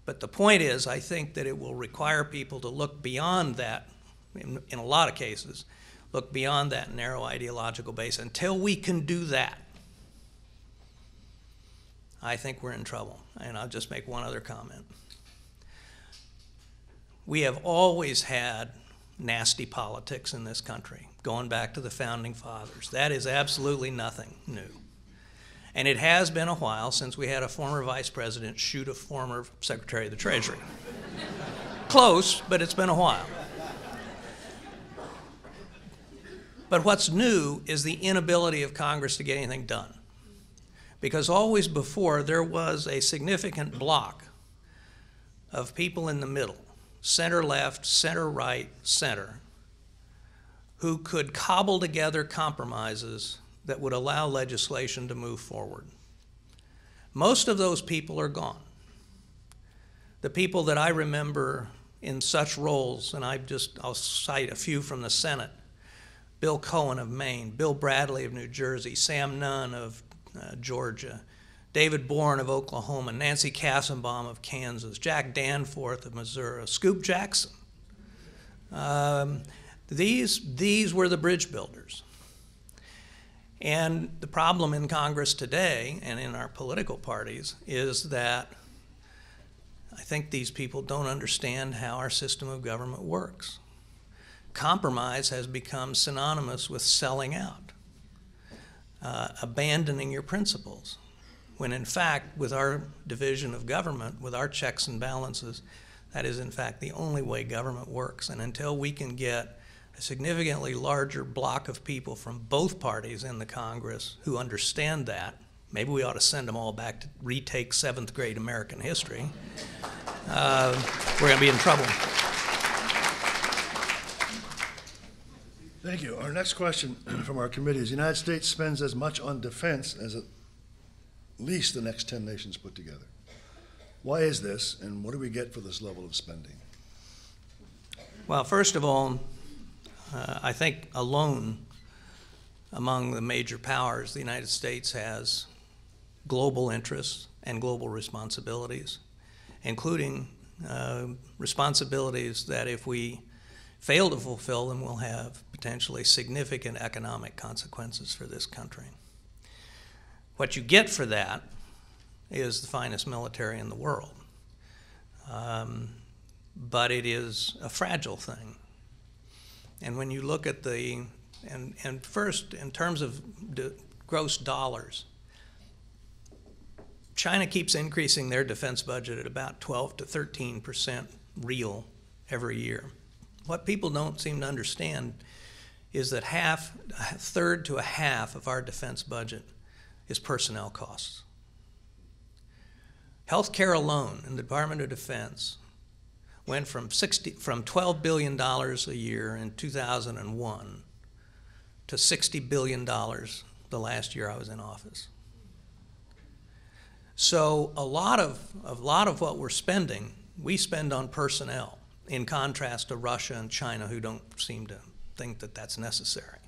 But the point is, I think that it will require people to look beyond that, in a lot of cases, look beyond that narrow ideological base. Until we can do that, I think we're in trouble. And I'll just make one other comment. We have always had nasty politics in this country, going back to the Founding Fathers. That is absolutely nothing new. And it has been a while since we had a former vice president shoot a former Secretary of the Treasury. Close, but it's been a while. But what's new is the inability of Congress to get anything done. Because always before, there was a significant block of people in the middle, center left, center right, center, who could cobble together compromises that would allow legislation to move forward. Most of those people are gone. The people that I remember in such roles, and I'll cite a few from the Senate: Bill Cohen of Maine, Bill Bradley of New Jersey, Sam Nunn of Georgia, David Bourne of Oklahoma, Nancy Kassenbaum of Kansas, Jack Danforth of Missouri, Scoop Jackson. These were the bridge builders. And the problem in Congress today and in our political parties is that I think these people don't understand how our system of government works. Compromise has become synonymous with selling out, abandoning your principles, when in fact, with our division of government, with our checks and balances, that is in fact the only way government works. And until we can get a significantly larger block of people from both parties in the Congress who understand that, maybe we ought to send them all back to retake 7th grade American history, we're going to be in trouble. Thank you. Our next question from our committee is: the United States spends as much on defense as at least the next 10 nations put together. Why is this, and what do we get for this level of spending? Well, first of all, I think alone among the major powers, the United States has global interests and global responsibilities, including responsibilities that if we fail to fulfill them will have potentially significant economic consequences for this country. What you get for that is the finest military in the world. But it is a fragile thing. And when you look at and first, in terms of gross dollars, China keeps increasing their defense budget at about 12 to 13% real every year. What people don't seem to understand is that a third to a half of our defense budget is personnel costs. Healthcare alone in the Department of Defense went from $12 billion a year in 2001 to $60 billion the last year I was in office. So a lot of what we're spending, we spend on personnel, in contrast to Russia and China, who don't seem to think that that's necessary.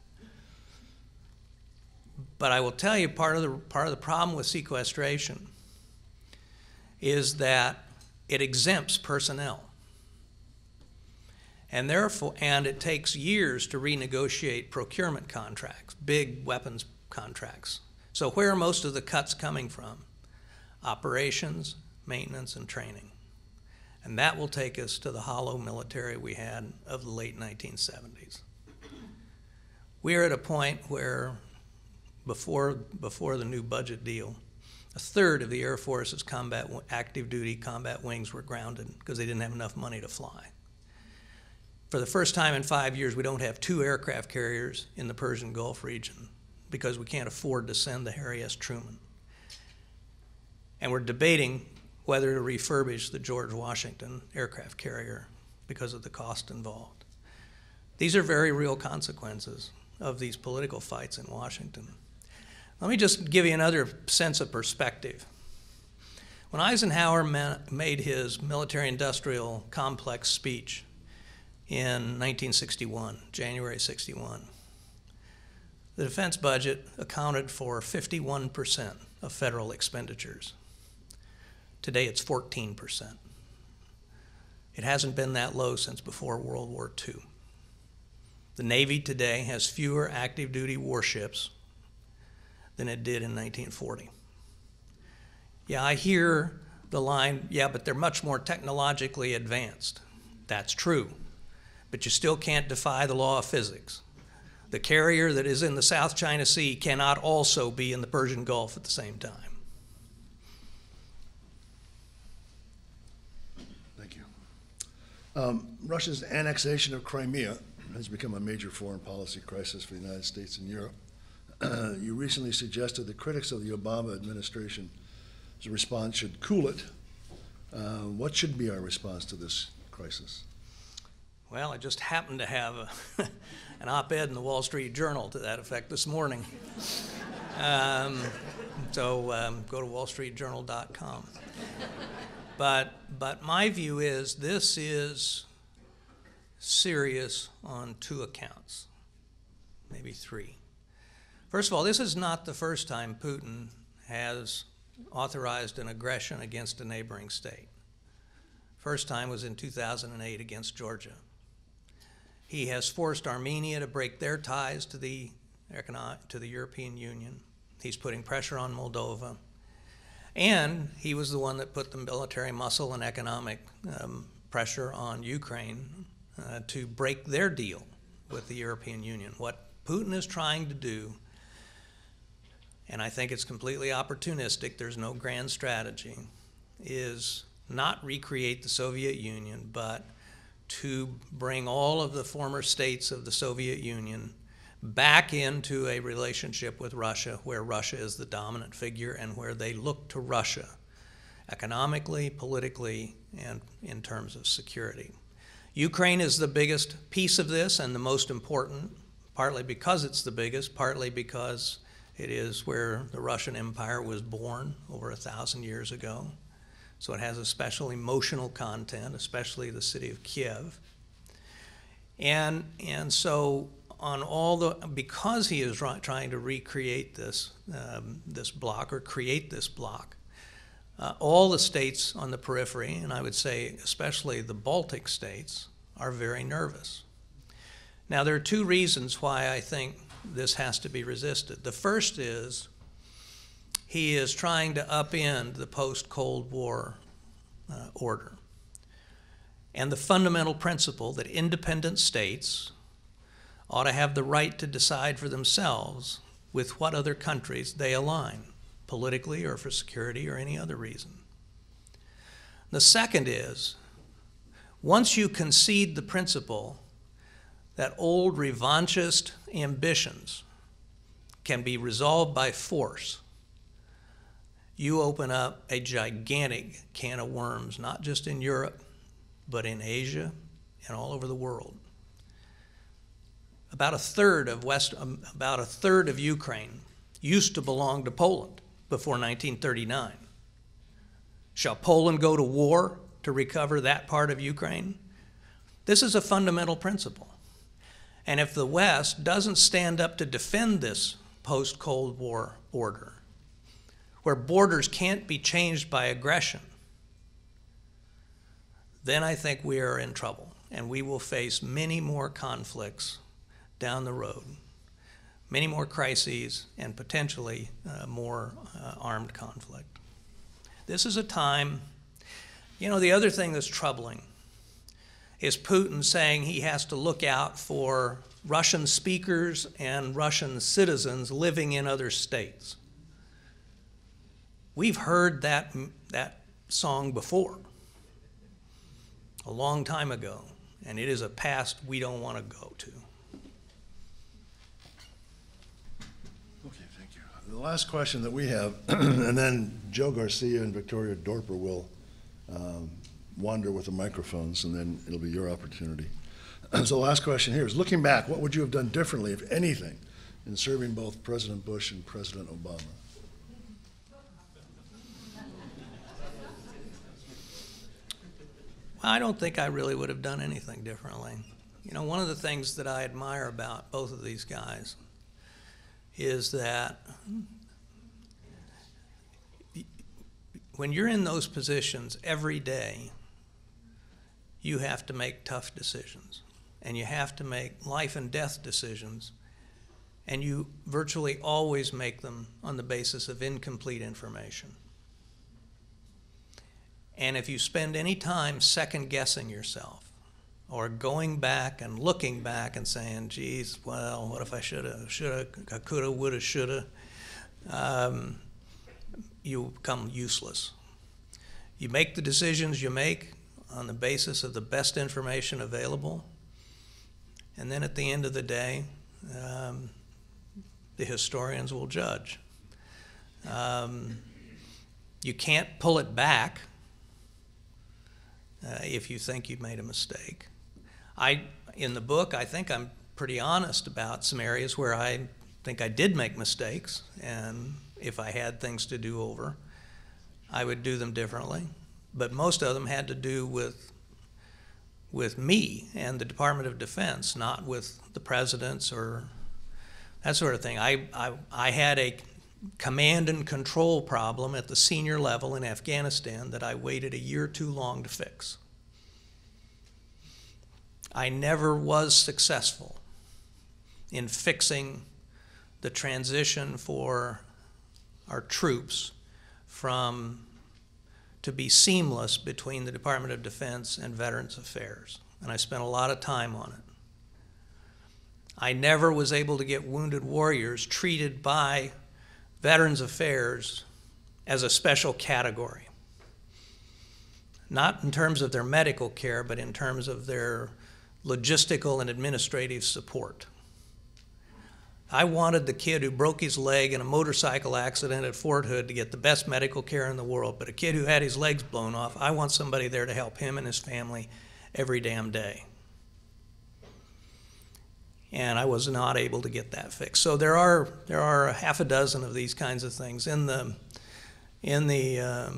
But I will tell you, part of the problem with sequestration is that it exempts personnel. And therefore, and it takes years to renegotiate procurement contracts, big weapons contracts. So where are most of the cuts coming from? Operations, maintenance, and training. And that will take us to the hollow military we had of the late 1970s. We are at a point where before the new budget deal, a third of the Air Force's active duty combat wings were grounded because they didn't have enough money to fly. For the first time in 5 years, we don't have 2 aircraft carriers in the Persian Gulf region because we can't afford to send the Harry S. Truman. And we're debating whether to refurbish the George Washington aircraft carrier because of the cost involved. These are very real consequences of these political fights in Washington. Let me just give you another sense of perspective. When Eisenhower made his military-industrial complex speech in 1961, January 61, the defense budget accounted for 51% of federal expenditures. Today it's 14%. It hasn't been that low since before World War II. The Navy today has fewer active duty warships than it did in 1940. Yeah, I hear the line, yeah, but they're much more technologically advanced. That's true, but you still can't defy the law of physics. The carrier that is in the South China Sea cannot also be in the Persian Gulf at the same time. Thank you. Russia's annexation of Crimea has become a major foreign policy crisis for the United States and Europe. You recently suggested that critics of the Obama administration's response should cool it. What should be our response to this crisis? Well, I just happened to have an op-ed in the Wall Street Journal to that effect this morning. So go to wallstreetjournal.com. But my view is this is serious on 2 accounts, maybe 3. First of all, this is not the first time Putin has authorized an aggression against a neighboring state. First time was in 2008 against Georgia. He has forced Armenia to break their ties to the European Union. He's putting pressure on Moldova. And he was the one that put the military muscle and economic pressure on Ukraine to break their deal with the European Union. What Putin is trying to do, and I think it's completely opportunistic, there's no grand strategy, is not recreate the Soviet Union, but to bring all of the former states of the Soviet Union back into a relationship with Russia, where Russia is the dominant figure and where they look to Russia economically, politically, and in terms of security. Ukraine is the biggest piece of this and the most important, partly because it's the biggest, partly because it is where the Russian Empire was born over 1,000 years ago. So it has a special emotional content, especially the city of Kiev. And so on all the, because he is trying to recreate this, this bloc, or create this bloc, all the states on the periphery, and I would say especially the Baltic states, are very nervous. Now, there are 2 reasons why I think this has to be resisted. The first is he is trying to upend the post-Cold War order and the fundamental principle that independent states ought to have the right to decide for themselves with what other countries they align, politically or for security or any other reason. The second is, once you concede the principle that old revanchist ambitions can be resolved by force, you open up a gigantic can of worms, not just in Europe, but in Asia and all over the world. About a third of Ukraine used to belong to Poland before 1939. Shall Poland go to war to recover that part of Ukraine? This is a fundamental principle. And if the West doesn't stand up to defend this post-Cold War order, where borders can't be changed by aggression, then I think we are in trouble, and we will face many more conflicts down the road, many more crises, and potentially more armed conflict. This is a time, you know, the other thing that's troubling is Putin saying he has to look out for Russian speakers and Russian citizens living in other states. We've heard that song before, a long time ago, and it is a past we don't want to go to. Okay, thank you. The last question that we have, and then Joe Garcia and Victoria Dorper will wander with the microphones, and then it'll be your opportunity. So the last question here is, looking back, what would you have done differently, if anything, in serving both President Bush and President Obama? Well, I don't think I really would have done anything differently. You know, one of the things that I admire about both of these guys is that when you're in those positions every day, you have to make tough decisions, and you have to make life and death decisions, and you virtually always make them on the basis of incomplete information. And if you spend any time second-guessing yourself or going back and looking back and saying, geez, well, what if I shoulda, I coulda, woulda, shoulda, you become useless. You make the decisions you make on the basis of the best information available, and then at the end of the day, the historians will judge. You can't pull it back if you think you've made a mistake. In the book, I think I'm pretty honest about some areas where I think I did make mistakes, and if I had things to do over, I would do them differently. But most of them had to do with me and the Department of Defense, not with the presidents or that sort of thing. I had a command and control problem at the senior level in Afghanistan that I waited a year too long to fix. I never was successful in fixing the transition for our troops to be seamless between the Department of Defense and Veterans Affairs, and I spent a lot of time on it. I never was able to get wounded warriors treated by Veterans Affairs as a special category, not in terms of their medical care, but in terms of their logistical and administrative support. I wanted the kid who broke his leg in a motorcycle accident at Fort Hood to get the best medical care in the world, but a kid who had his legs blown off, I want somebody there to help him and his family every damn day. And I was not able to get that fixed. So there are half a dozen of these kinds of things in the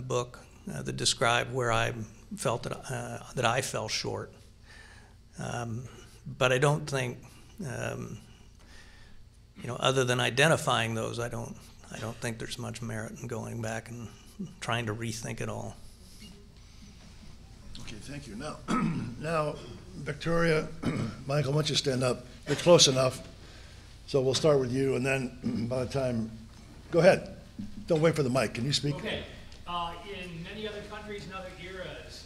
book that describe where I felt that I fell short. But I don't think, other than identifying those, I don't think there's much merit in going back and trying to rethink it all. Okay, thank you. Now, Victoria, Michael, why don't you stand up? You're close enough, so we'll start with you, and then by the time, go ahead. Don't wait for the mic. Can you speak? Okay. In many other countries and other eras,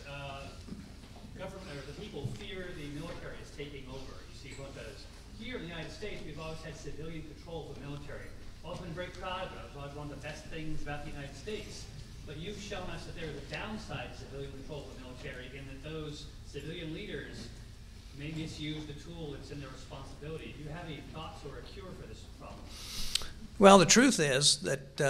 government or the people fear the military is taking over. You see what does. Here in the United States, we've always had civilian control of the military. I've always been very proud of it. It's always one of the best things about the United States. But you've shown us that there is a downside to civilian control of the military, in that those civilian leaders may misuse the tool that's in their responsibility. Do you have any thoughts or a cure for this problem? Well, the truth is that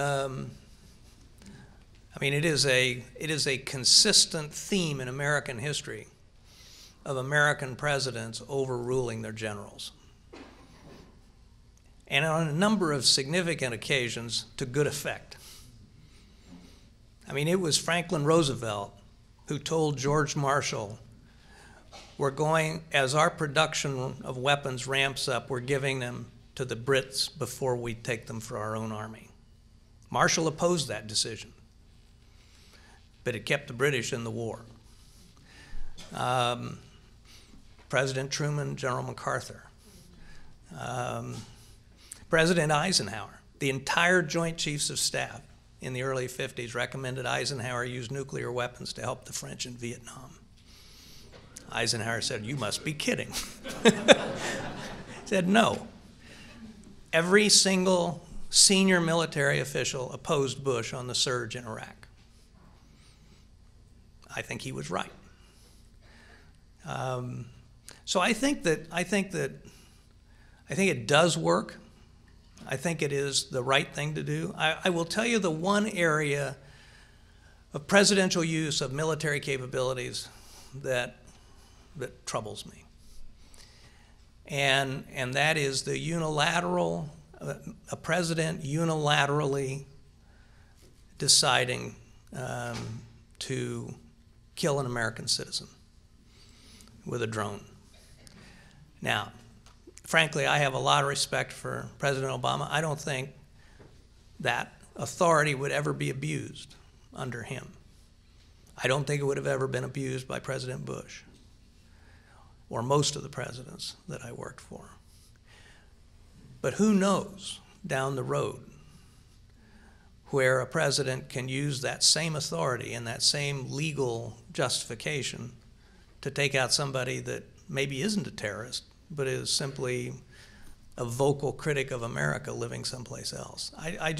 it is a consistent theme in American history of American presidents overruling their generals, and on a number of significant occasions to good effect. It was Franklin Roosevelt who told George Marshall, we're going, as our production of weapons ramps up, we're giving them to the Brits before we take them for our own army. Marshall opposed that decision, but it kept the British in the war. President Truman, General MacArthur, President Eisenhower, the entire Joint Chiefs of Staff in the early 50s recommended Eisenhower use nuclear weapons to help the French in Vietnam. Eisenhower said, you must be kidding. said no. Every single senior military official opposed Bush on the surge in Iraq. I think he was right. So I think it does work. I think it is the right thing to do. I will tell you the one area of presidential use of military capabilities that troubles me. And that is the unilateral, a president unilaterally deciding to kill an American citizen with a drone. Now, frankly, I have a lot of respect for President Obama. I don't think that authority would ever be abused under him. I don't think it would have ever been abused by President Bush or most of the presidents that I worked for. But who knows down the road where a president can use that same authority and that same legal justification to take out somebody that maybe isn't a terrorist, but is simply a vocal critic of America living someplace else. I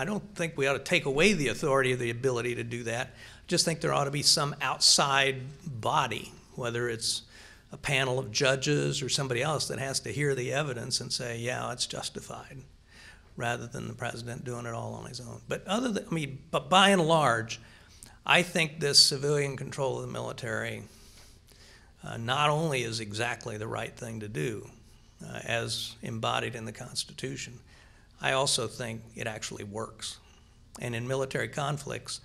don't think we ought to take away the authority or the ability to do that. I just think there ought to be some outside body, whether it's a panel of judges or somebody else that has to hear the evidence and say, yeah, it's justified, rather than the president doing it all on his own. But but by and large, I think this civilian control of the military not only is exactly the right thing to do, as embodied in the Constitution, I also think it actually works. And in military conflicts,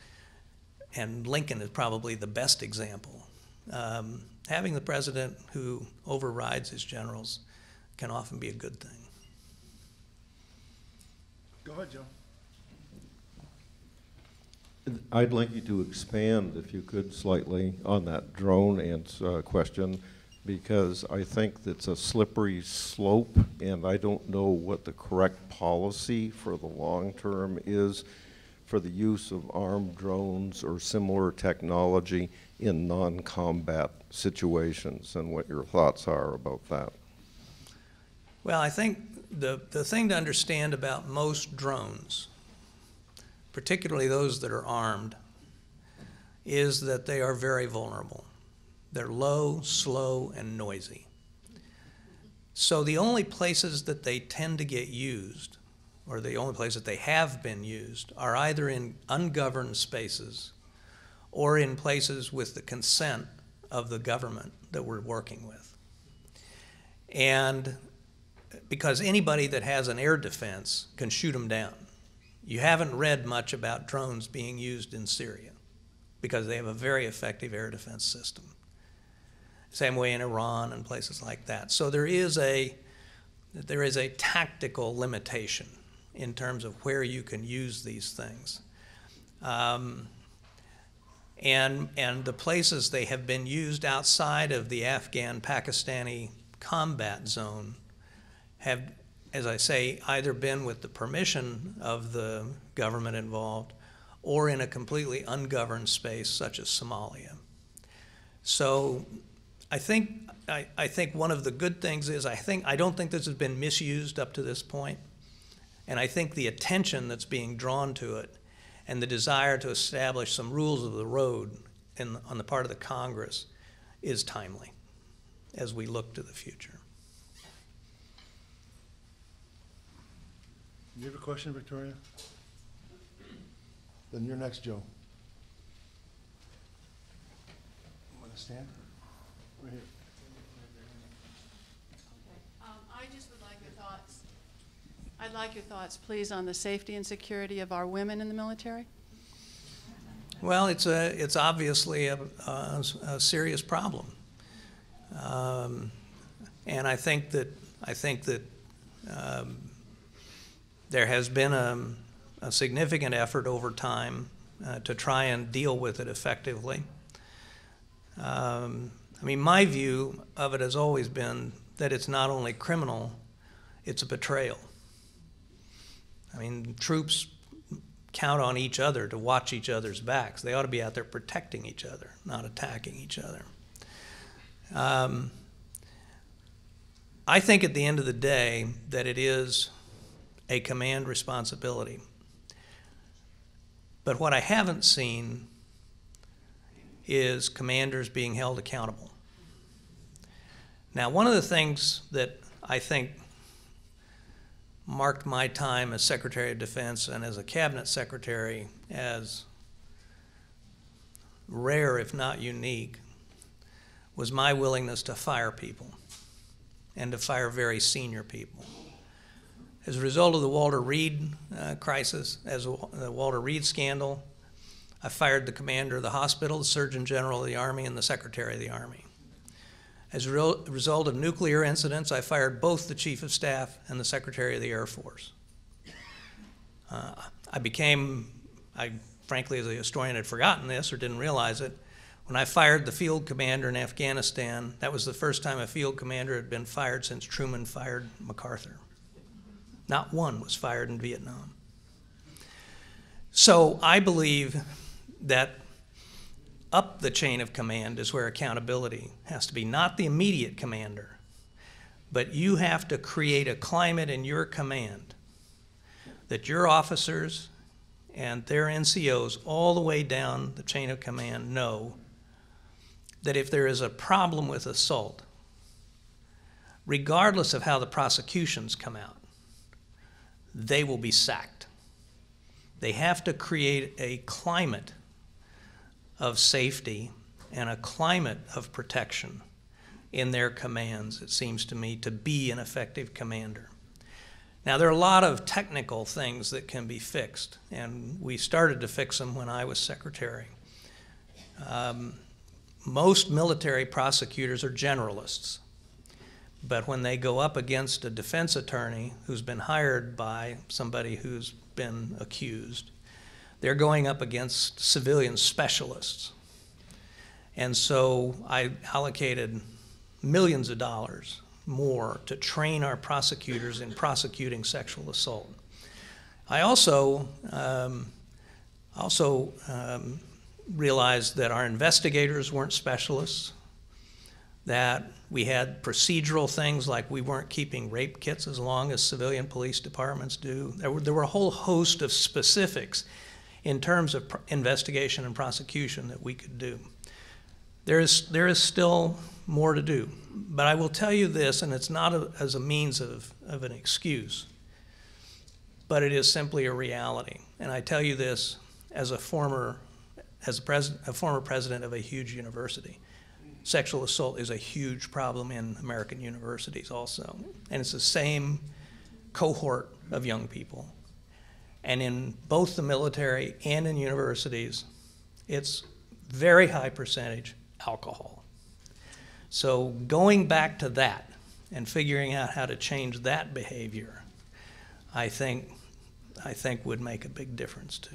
and Lincoln is probably the best example, having the president who overrides his generals can often be a good thing. Go ahead, Joe. I'd like you to expand, if you could, slightly on that drone question, because I think it's a slippery slope, and I don't know what the correct policy for the long term is for the use of armed drones or similar technology in non-combat situations, and what your thoughts are about that. Well, I think the thing to understand about most drones, particularly those that are armed, is that they are very vulnerable. They're low, slow, and noisy. So the only places that they tend to get used, or the only places that they have been used, are either in ungoverned spaces or in places with the consent of the government that we're working with. And because anybody that has an air defense can shoot them down. You haven't read much about drones being used in Syria because they have a very effective air defense system. Same way in Iran and places like that. So there is a tactical limitation in terms of where you can use these things. And the places they have been used outside of the Afghan-Pakistani combat zone have, as I say, either been with the permission of the government involved or in a completely ungoverned space such as Somalia. So I think one of the good things is I don't think this has been misused up to this point, and I think the attention that's being drawn to it and the desire to establish some rules of the road on the part of the Congress is timely as we look to the future. You have a question, Victoria? Then you're next, Joe. Want to stand? Right here. I just would like your thoughts. I'd like your thoughts, please, on the safety and security of our women in the military. Well, it's obviously a serious problem, and I think that there has been a significant effort over time to try and deal with it effectively. I mean, my view of it has always been that it's not only criminal, it's a betrayal. I mean, troops count on each other to watch each other's backs. They ought to be out there protecting each other, not attacking each other. I think at the end of the day that it is a command responsibility. But what I haven't seen is commanders being held accountable. Now, one of the things that I think marked my time as Secretary of Defense and as a cabinet secretary as rare, if not unique, was my willingness to fire people, and to fire very senior people. As a result of the Walter Reed crisis, as the Walter Reed scandal, I fired the commander of the hospital, the Surgeon General of the Army, and the Secretary of the Army. As a result of nuclear incidents, I fired both the Chief of Staff and the Secretary of the Air Force. I frankly, as a historian, had forgotten this or didn't realize it. When I fired the field commander in Afghanistan, that was the first time a field commander had been fired since Truman fired MacArthur. Not one was fired in Vietnam. So I believe that up the chain of command is where accountability has to be, not the immediate commander, but you have to create a climate in your command that your officers and their NCOs all the way down the chain of command know that if there is a problem with assault, regardless of how the prosecutions come out, they will be sacked. They have to create a climate of safety and a climate of protection in their commands, it seems to me, to be an effective commander. Now, there are a lot of technical things that can be fixed, and we started to fix them when I was secretary. Most military prosecutors are generalists, but when they go up against a defense attorney who's been hired by somebody who's been accused, they're going up against civilian specialists. And so I allocated millions of dollars more to train our prosecutors in prosecuting sexual assault. I also realized that our investigators weren't specialists, that we had procedural things like we weren't keeping rape kits as long as civilian police departments do. There were a whole host of specifics in terms of investigation and prosecution that we could do. There is still more to do, but I will tell you this, and it's not as a means of an excuse, but it is simply a reality. And I tell you this as a former president of a huge university. Sexual assault is a huge problem in American universities also, and it's the same cohort of young people. And in both the military and in universities, it's very high percentage alcohol. So going back to that and figuring out how to change that behavior, I think would make a big difference too.